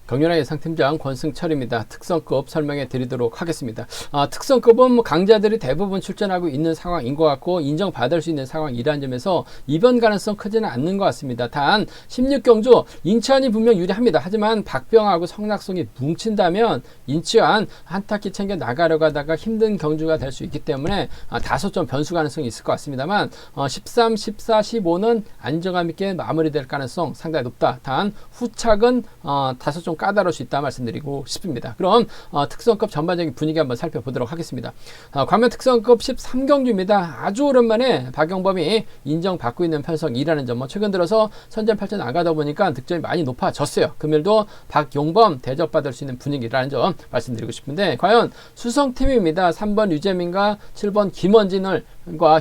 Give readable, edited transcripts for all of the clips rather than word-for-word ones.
경륜의 예상팀장 권승철입니다. 특성급 설명해 드리도록 하겠습니다. 특성급은 강자들이 대부분 출전하고 있는 상황인 것 같고 인정받을 수 있는 상황이라는 점에서 이변 가능성 크지는 않는 것 같습니다. 단 16경주 인천이 분명 유리합니다. 하지만 박병하고 성낙송이 뭉친다면 인천 한타키 챙겨 나가려고 하다가 힘든 경주가 될 수 있기 때문에 다소 좀 변수 가능성이 있을 것 같습니다만 13, 14, 15는 안정감 있게 마무리될 가능성 상당히 높다. 단 후착은 다소 좀 까다로울 수 있다 말씀드리고 싶습니다. 그럼 특성급 전반적인 분위기 한번 살펴보도록 하겠습니다. 광명 특성급 13경주입니다. 아주 오랜만에 박영범이 인정받고 있는 편성이라는 점, 최근 들어서 선전 8전 나가다 보니까 득점이 많이 높아졌어요. 금일도 박용범 대접받을 수 있는 분위기라는 점 말씀드리고 싶은데, 과연 수성팀입니다. 3번 유재민과 7번 김원진을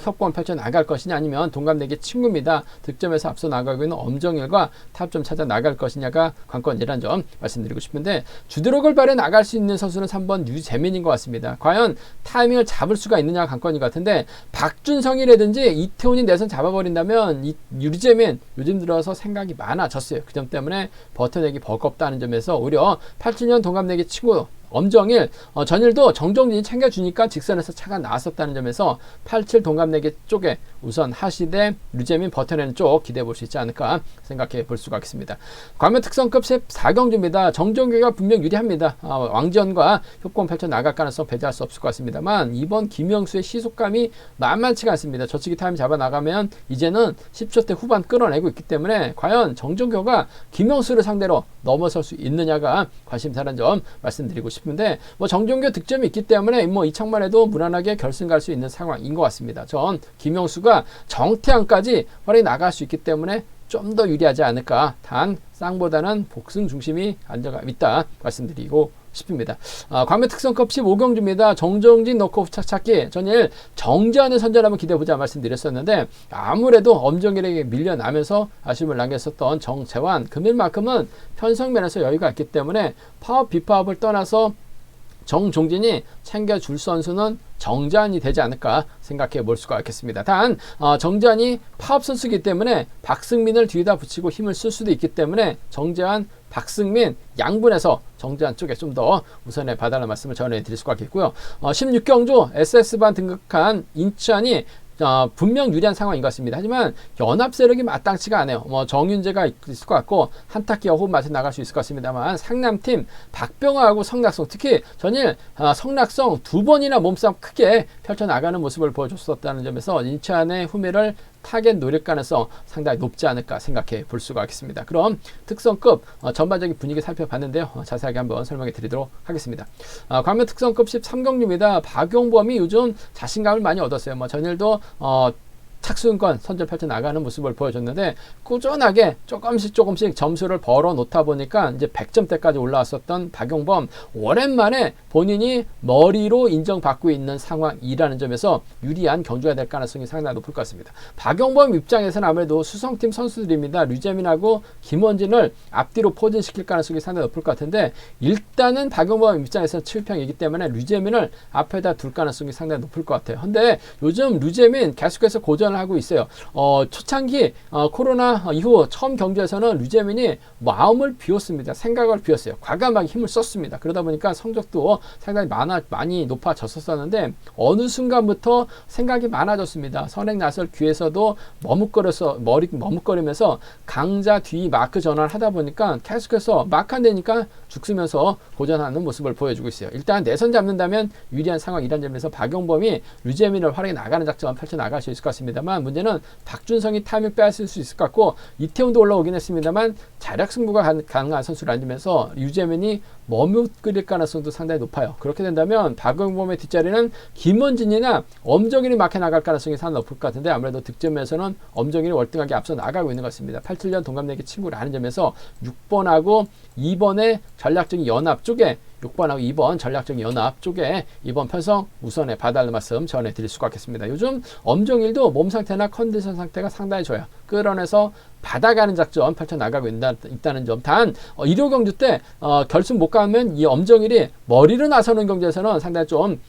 협권 펼쳐 나갈 것이냐, 아니면 동갑내기 친구입니다. 득점에서 앞서 나가고 있는 엄정일과 탑점 찾아 나갈 것이냐가 관건이라는 점 말씀드리고 싶은데, 주드록을 발에 나갈 수 있는 선수는 3번 유재민인 것 같습니다. 과연 타이밍을 잡을 수가 있느냐가 관건인 것 같은데, 박준성이라든지 이태훈이 내선 잡아버린다면 이 유재민 요즘 들어서 생각이 많아졌어요. 그 점 때문에 버텨내기 버겁다는 점에서 오히려 87년 동갑내기 친구 엄정일, 전일도 정종진이 챙겨주니까 직선에서 차가 나왔었다는 점에서 87 동갑내기 쪽에 우선 하시되 류재민 버텨내는 쪽 기대해 볼 수 있지 않을까 생각해 볼 수가 있습니다. 광명 특성급 14경주입니다. 정종규가 분명 유리합니다. 왕지연과 협공 펼쳐 나갈 가능성 배제할 수 없을 것 같습니다만, 이번 김영수의 시속감이 만만치가 않습니다. 저치기 타임 잡아 나가면 이제는 10초대 후반 끌어내고 있기 때문에 과연 정종규가 김영수를 상대로 넘어설 수 있느냐가 관심사라는 점 말씀드리고 싶은데, 정종규 득점이 있기 때문에 이창만 해도 무난하게 결승 갈 수 있는 상황인 것 같습니다. 전 김영수가 정태양까지 활약이 나갈 수 있기 때문에 좀 더 유리하지 않을까. 단 쌍보다는 복승 중심이 안정감 있다 말씀드리고 싶습니다. 광명 특성급 15경주입니다. 정종진 넣고 후착 찾기. 전일 정지환의 선전 한번 기대해보자 말씀드렸었는데, 아무래도 엄정일에게 밀려나면서 아쉬움을 남겼었던 정재환, 금일만큼은 편성면에서 여유가 있기 때문에 파업 비파업을 떠나서 정종진이 챙겨줄 선수는 정재환이 되지 않을까 생각해 볼 수가 있겠습니다. 단 정재환이 파업 선수이기 때문에 박승민을 뒤에다 붙이고 힘을 쓸 수도 있기 때문에 정재환, 박승민 양분해서 정재환 쪽에 좀 더 우선에 봐달라는 말씀을 전해드릴 수가 있겠고요. 16경주 SS반 등극한 인천이 분명 유리한 상황인 것 같습니다. 하지만 연합 세력이 마땅치가 않아요. 정윤재가 있을 것 같고 한타키와 호흡 맞춰 나갈 수 있을 것 같습니다만, 상남팀 박병호하고 성낙송, 특히 전일 성낙송 두 번이나 몸싸움 크게 펼쳐나가는 모습을 보여줬었다는 점에서 인천의 후미를 타겟 노릴 가능성 상당히 높지 않을까 생각해 볼 수가 있겠습니다. 그럼 특성급 전반적인 분위기 살펴봤는데요. 자세하게 한번 설명해 드리도록 하겠습니다. 광명 특성급 13경주입니다. 박용범이 요즘 자신감을 많이 얻었어요. 전일도 착수인권 선전 펼쳐 나가는 모습을 보여줬는데, 꾸준하게 조금씩 점수를 벌어 놓다 보니까 이제 100점대까지 올라왔었던 박용범, 오랜만에 본인이 머리로 인정받고 있는 상황이라는 점에서 유리한 경주가 될 가능성이 상당히 높을 것 같습니다. 박용범 입장에서는 아무래도 수성팀 선수들입니다. 류재민하고 김원진을 앞뒤로 포진시킬 가능성이 상당히 높을 것 같은데, 일단은 박용범 입장에서는 7평이기 때문에 류재민을 앞에다 둘 가능성이 상당히 높을 것 같아요. 근데 요즘 류재민 계속해서 고전을 하고 있어요. 초창기 코로나 이후 처음 경주에서는 류재민이 마음을 비웠습니다. 생각을 비웠어요. 과감하게 힘을 썼습니다. 그러다 보니까 성적도 상당히 많이 높아졌었는데, 어느 순간부터 생각이 많아졌습니다. 선행 나설 귀에서도 머뭇거리면서 강자 뒤 마크 전환을 하다 보니까 계속해서 마크 안 되니까 죽으면서 고전하는 모습을 보여주고 있어요. 일단 내선 잡는다면 유리한 상황이란 점에서 박용범이 류재민을 활용해 나가는 작전 펼쳐 나갈 수 있을 것 같습니다. 문제는 박준성이 타이밍 빼앗을 수 있을 것 같고, 이태훈도 올라오긴 했습니다만 자력 승부가 가능한 선수라는 점에서 유재민이 머뭇거릴 가능성도 상당히 높아요. 그렇게 된다면 박용범의 뒷자리는 김원진이나 엄정일이 막혀 나갈 가능성이 상당히 높을 것 같은데, 아무래도 득점에서는 엄정일이 월등하게 앞서 나가고 있는 것 같습니다. 87년 동갑내기 친구라는 점에서 6번하고 2번의 전략적인 연합 쪽에 6번하고 2번 전략적인 연합 쪽에 이번 편성 우선에 봐달라는 말씀 전해드릴 수가 있겠습니다. 요즘 엄정일도 몸 상태나 컨디션 상태가 상당히 좋아요. 끌어내서 받아가는 작전 펼쳐나가고 있다는 점. 단 1호 경주 때 결승 못 가면 이 엄정일이 머리로 나서는 경주에서는 상당히 좀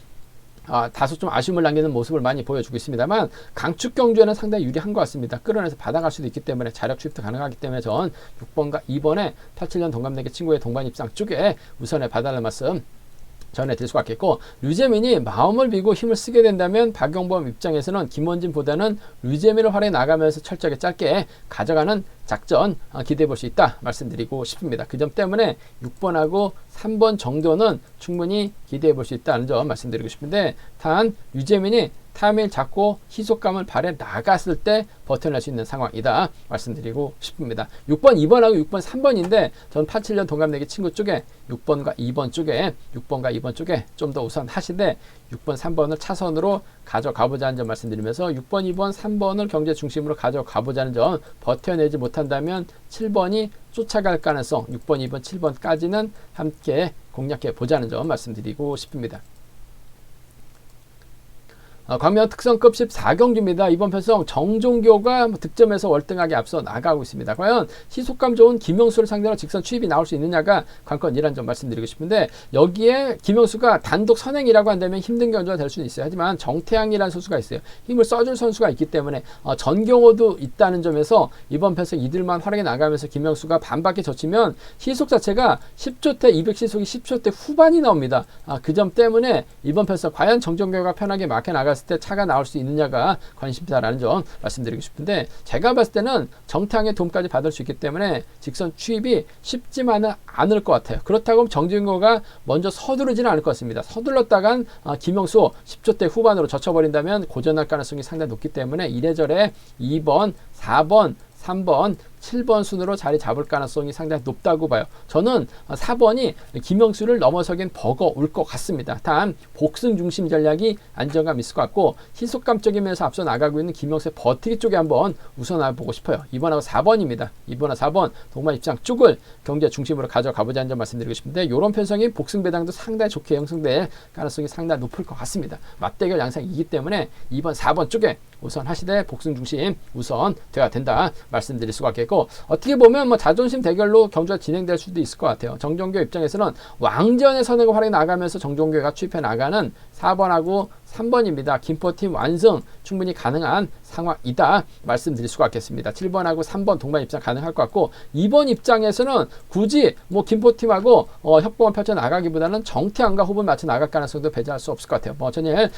다소 좀 아쉬움을 남기는 모습을 많이 보여주고 있습니다만 강축 경주에는 상당히 유리한 것 같습니다. 끌어내서 받아갈 수도 있기 때문에 자력 추입도 가능하기 때문에 전 6번과 2번에 87년 동갑내기 친구의 동반 입장 쪽에 우선에 봐달라는 말씀 전해드릴 수가 있겠고, 류재민이 마음을 비고 힘을 쓰게 된다면 박용범 입장에서는 김원진보다는 류재민을 활용해 나가면서 철저하게 짧게 가져가는 작전 기대해 볼 수 있다 말씀드리고 싶습니다. 그 점 때문에 6번하고 3번 정도는 충분히 기대해 볼 수 있다는 점 말씀드리고 싶은데, 단 류재민이 타이밍을 잡고 희속감을 발휘해 나갔을 때 버텨낼 수 있는 상황이다 말씀드리고 싶습니다. 6번, 2번하고 6번, 3번인데 전 87년 동갑내기 친구 쪽에 6번과 2번 쪽에 좀 더 우선 하시되 6번, 3번을 차선으로 가져가보자는 점 말씀드리면서 6번, 2번, 3번을 경제 중심으로 가져가보자는 점, 버텨내지 못한다면 7번이 쫓아갈 가능성, 6번, 2번, 7번까지는 함께 공략해 보자는 점 말씀드리고 싶습니다. 광명 특성급 14경주입니다. 이번 편성 정종교가 득점에서 월등하게 앞서 나가고 있습니다. 과연 시속감 좋은 김영수를 상대로 직선 추입이 나올 수 있느냐가 관건이라는 점 말씀드리고 싶은데, 여기에 김영수가 단독 선행이라고 한다면 힘든 경주가 될 수는 있어요. 하지만 정태양이라는 선수가 있어요. 힘을 써줄 선수가 있기 때문에 전경호도 있다는 점에서 이번 편성 이들만 활용해 나가면서 김영수가 반바퀴 젖히면 시속 자체가 10초대 200시속이 10초대 후반이 나옵니다. 그 점 때문에 이번 편성 과연 정종교가 편하게 막혀 나갔을 때 차가 나올 수 있느냐가 관심사라는 점 말씀드리고 싶은데, 제가 봤을 때는 정태양의 도움까지 받을 수 있기 때문에 직선 추입이 쉽지만은 않을 것 같아요. 그렇다고 정진호가 먼저 서두르지는 않을 것 같습니다. 서둘렀다간 김영수 10초대 후반으로 젖혀버린다면 고전할 가능성이 상당히 높기 때문에 이래저래 2번, 4번, 3번, 7번 순으로 자리 잡을 가능성이 상당히 높다고 봐요. 저는 4번이 김영수를 넘어서긴 버거울 것 같습니다. 단 복승 중심 전략이 안정감 있을 것 같고, 희속감적인 면에서 앞서 나가고 있는 김영수의 버티기 쪽에 한번 우선해 보고 싶어요. 2번하고 4번입니다. 2번하고 4번 동반 입장 쪽을 경제 중심으로 가져가보자는 점 말씀드리고 싶은데, 이런 편성이 복승 배당도 상당히 좋게 형성될 가능성이 상당히 높을 것 같습니다. 맞대결 양상이기 때문에 2번, 4번 쪽에 우선 하시되 복승 중심 우선 돼야 된다 말씀드릴 수가 있겠고, 어떻게 보면 자존심 대결로 경주가 진행될 수도 있을 것 같아요. 정종교 입장에서는 왕전의 선행을 활용해 나가면서 정종교가 추입해 나가는 4번하고 3번입니다. 김포팀 완승 충분히 가능한 상황이다 말씀드릴 수가 있겠습니다. 7번하고 3번 동반 입장 가능할 것 같고, 2번 입장에서는 굳이 김포팀하고 협공을 펼쳐 나가기보다는 정태양과 호흡을 맞춰 나갈 가능성도 배제할 수 없을 것 같아요. 전일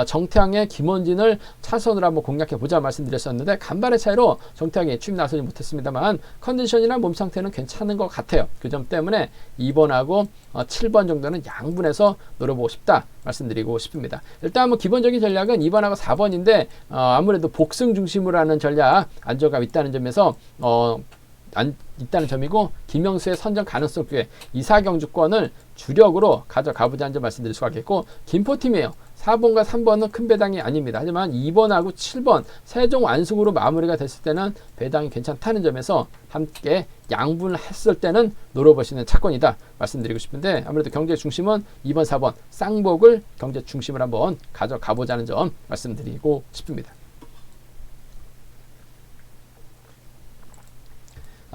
정태양의 김원진을 차선으로 한번 공략해 보자 말씀드렸었는데, 간발의 차이로 정태양이 추입 나서지 못했습니다만 컨디션이나 몸 상태는 괜찮은 것 같아요. 그 점 때문에 2번하고 7번 정도는 양분해서 노려보고 싶다 말씀드리고 싶습니다. 일단 기본적인 전략은 2번하고 4번인데 아무래도 복승 중심으로 하는 전략 안정감 있다는 점에서 있다는 점이고, 김영수의 선정 가능성 쪽에 2사경주권을 주력으로 가져가보자는 점 말씀드릴 수가 있겠고, 김포팀이에요. 4번과 3번은 큰 배당이 아닙니다. 하지만 2번하고 7번 세종 완승으로 마무리가 됐을 때는 배당이 괜찮다는 점에서 함께 양분을 했을 때는 노려보시는 차권이다 말씀드리고 싶은데, 아무래도 경제 중심은 2번, 4번 쌍복을 경제 중심을 한번 가져가보자는 점 말씀드리고 싶습니다.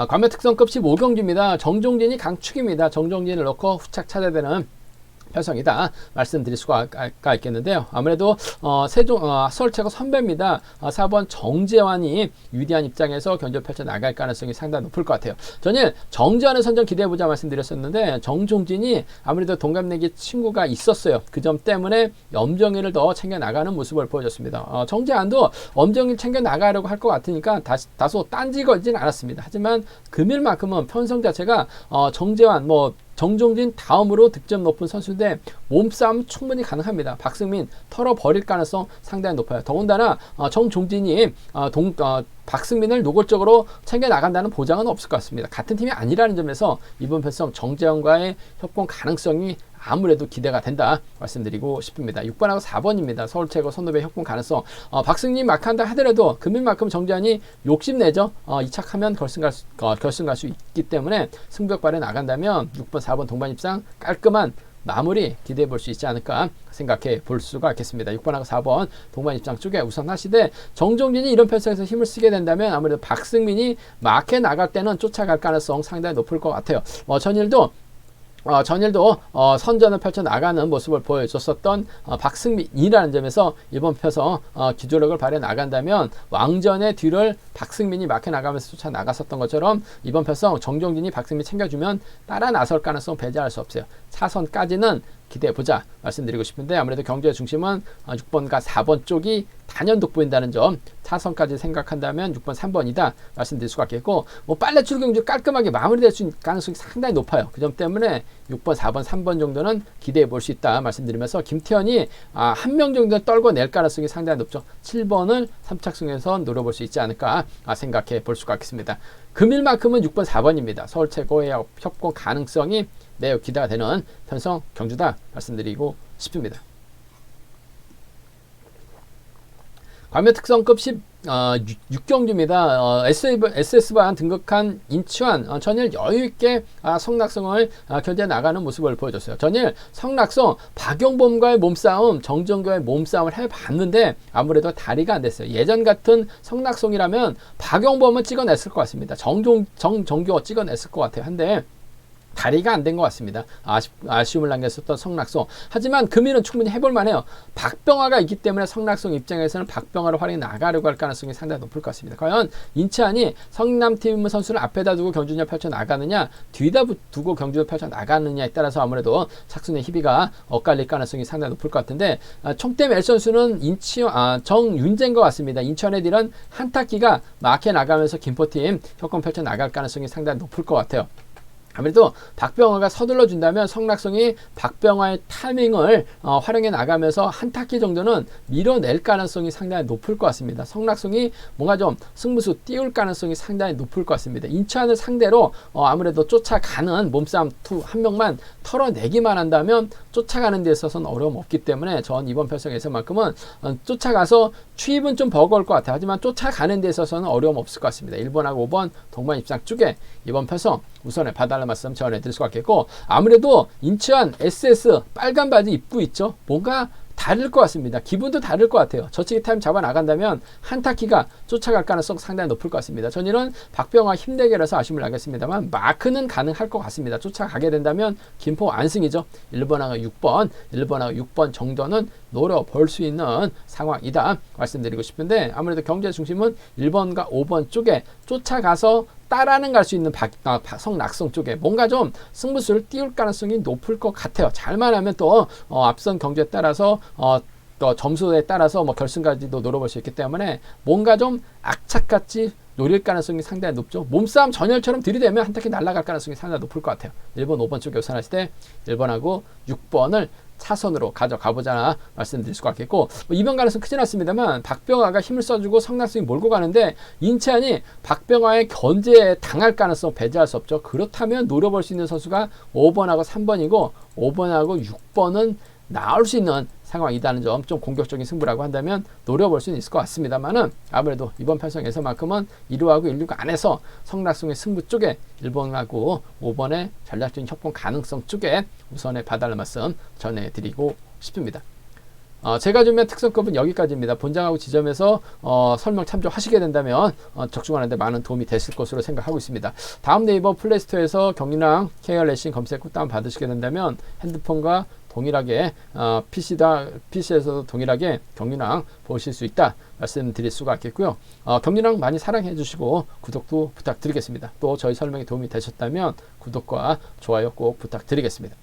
관매 특성급 15경주입니다. 정종진이 강축입니다. 정종진을 넣고 후착 찾아야 되는 편성이다 말씀드릴 수가 있겠는데요. 아무래도 서울체가 선배입니다. 4번 정재환이 유리한 입장에서 견제 펼쳐 나갈 가능성이 상당히 높을 것 같아요. 저는 정재환의 선정 기대해보자 말씀드렸었는데, 정종진이 아무래도 동갑내기 친구가 있었어요. 그 점 때문에 엄정희를 더 챙겨 나가는 모습을 보여줬습니다. 정재환도 엄정희를 챙겨 나가려고 할 것 같으니까 다소 딴지 걸지는 않았습니다. 하지만 금일만큼은 편성 자체가 정재환 정종진 다음으로 득점 높은 선수인데 몸싸움 충분히 가능합니다. 박승민 털어버릴 가능성 상당히 높아요. 더군다나 정종진이 박승민을 노골적으로 챙겨 나간다는 보장은 없을 것 같습니다. 같은 팀이 아니라는 점에서 이번 편성 정재환과의 협공 가능성이 아무래도 기대가 된다 말씀드리고 싶습니다. 6번하고 4번입니다. 서울체고 선후배 협공 가능성. 박승민 마크한다 하더라도 금일만큼 정재환이 욕심내죠. 이착하면 결승 갈 수 있기 때문에 승부욕발에 나간다면 6번, 4번 동반 입상 깔끔한 마무리 기대해 볼 수 있지 않을까 생각해 볼 수가 있겠습니다. 6번하고 4번 동반 입장 쪽에 우선 하시되, 정종진이 이런 편성에서 힘을 쓰게 된다면 아무래도 박승민이 마크에 나갈 때는 쫓아갈 가능성 상당히 높을 것 같아요. 전일도 전일도 선전을 펼쳐나가는 모습을 보여줬었던 박승민이라는 점에서 이번 편성 기조력을 발휘해 나간다면 왕전의 뒤를 박승민이 막혀 나가면서 쫓아 나갔었던 것처럼 이번 편성 정종진이 박승민 챙겨주면 따라 나설 가능성 배제할 수 없어요. 차선까지는 기대해보자 말씀드리고 싶은데 아무래도 경주의 중심은 6번과 4번 쪽이 단연 돋보인다는 점, 차선까지 생각한다면 6번, 3번이다 말씀드릴 수가 있겠고, 뭐 빨래 출경주 깔끔하게 마무리될 수 있는 가능성이 상당히 높아요. 그 점 때문에 6번, 4번, 3번 정도는 기대해 볼 수 있다 말씀드리면서 김태현이 한 명 정도 떨고 낼 가능성이 상당히 높죠. 7번을 3착승에서 노려볼 수 있지 않을까 생각해 볼 수가 있겠습니다. 금일만큼은 6번, 4번입니다. 서울 최고의 협공 가능성이 매우 기대가 되는 편성 경주다 말씀드리고 싶습니다. 과면 특성급 6경주입니다. SS반 등극한 인치환 전일 여유있게 성낙성을 견제 나가는 모습을 보여줬어요. 전일 성낙성 박용범과의 몸싸움, 정정교의 몸싸움을 해봤는데 아무래도 다리가 안 됐어요. 예전 같은 성낙성이라면 박용범은 찍어냈을 것 같습니다. 정정교 찍어냈을 것 같아요. 한데 다리가 안 된 것 같습니다. 아쉬움을 남겼었던 성낙성. 하지만 금일은 충분히 해볼 만해요. 박병화가 있기 때문에 성낙성 입장에서는 박병화를 활용해 나가려고 할 가능성이 상당히 높을 것 같습니다. 과연 인치환이 성남팀 선수를 앞에다 두고 경주를 펼쳐 나가느냐, 뒤에다 두고 경주를 펼쳐 나가느냐에 따라서 아무래도 착순의 희비가 엇갈릴 가능성이 상당히 높을 것 같은데, 총댐 L 선수는 정윤재인 것 같습니다. 인천의 딜은 한타키가 막혀 나가면서 김포팀 협공 펼쳐 나갈 가능성이 상당히 높을 것 같아요. 아무래도 박병화가 서둘러 준다면 성낙성이 박병화의 타이밍을 활용해 나가면서 한 타키 정도는 밀어낼 가능성이 상당히 높을 것 같습니다. 성낙성이 뭔가 좀 승부수 띄울 가능성이 상당히 높을 것 같습니다. 인천을 상대로 아무래도 쫓아가는 몸싸움 한 명만 털어내기만 한다면 쫓아가는 데 있어서는 어려움 없기 때문에 전 이번 편성에서만큼은 쫓아가서 추입은 좀 버거울 것 같아요. 하지만 쫓아가는 데 있어서는 어려움 없을 것 같습니다. 1번하고 5번 동반 입장 쪽에 이번 편성 우선에 봐달라는 말씀 전해드릴 수가 있겠고, 아무래도 인천 SS 빨간 바지 입고 있죠. 뭔가 다를 것 같습니다. 기분도 다를 것 같아요. 저치기 타임 잡아 나간다면 한타키가 쫓아갈 가능성 상당히 높을 것 같습니다. 전일은 박병화 힘대결에서 아쉬움을 남겼습니다만 마크는 가능할 것 같습니다. 쫓아가게 된다면 김포 안승이죠. 1번하고 6번 정도는 노려볼 수 있는 상황이다 말씀드리고 싶은데, 아무래도 경제 중심은 1번과 5번 쪽에 쫓아가서 따라는 갈 수 있는 성낙성 쪽에 뭔가 좀 승부수를 띄울 가능성이 높을 것 같아요. 잘만 하면 또 앞선 경주에 따라서 또 점수에 따라서 결승까지도 노려볼 수 있기 때문에 뭔가 좀 악착같이 노릴 가능성이 상당히 높죠. 몸싸움 전열처럼 들이대면 한타키 날아갈 가능성이 상당히 높을 것 같아요. 1번, 5번 쪽에 우선하실 때 1번하고 6번을 차선으로 가져가보자 말씀드릴 수가 있겠고, 이번 가능성 크진 않습니다만 박병화가 힘을 써주고 성낙성이 몰고 가는데 인천이 박병화의 견제에 당할 가능성 배제할 수 없죠. 그렇다면 노려볼 수 있는 선수가 5번하고 3번이고 5번하고 6번은 나올 수 있는 상황이라는 점, 좀 공격적인 승부라고 한다면 노려볼 수는 있을 것 같습니다만은 아무래도 이번 편성에서만큼은 1루하고 1루가 안에서 성낙성의 승부 쪽에 1번하고 5번의 전략적인 협공 가능성 쪽에 우선에 봐달라는 말씀 전해드리고 싶습니다. 제가 준비한 특성급은 여기까지입니다. 본장하고 지점에서 설명 참조하시게 된다면 적중하는데 많은 도움이 됐을 것으로 생각하고 있습니다. 다음 네이버 플레이스토어에서 경리랑 KR레싱 검색 후 다운 받으시게 된다면 핸드폰과 동일하게 PC에서도 동일하게 경리랑 보실 수 있다 말씀드릴 수가 있겠고요. 경리랑 많이 사랑해 주시고 구독도 부탁드리겠습니다. 또 저희 설명이 도움이 되셨다면 구독과 좋아요 꼭 부탁드리겠습니다.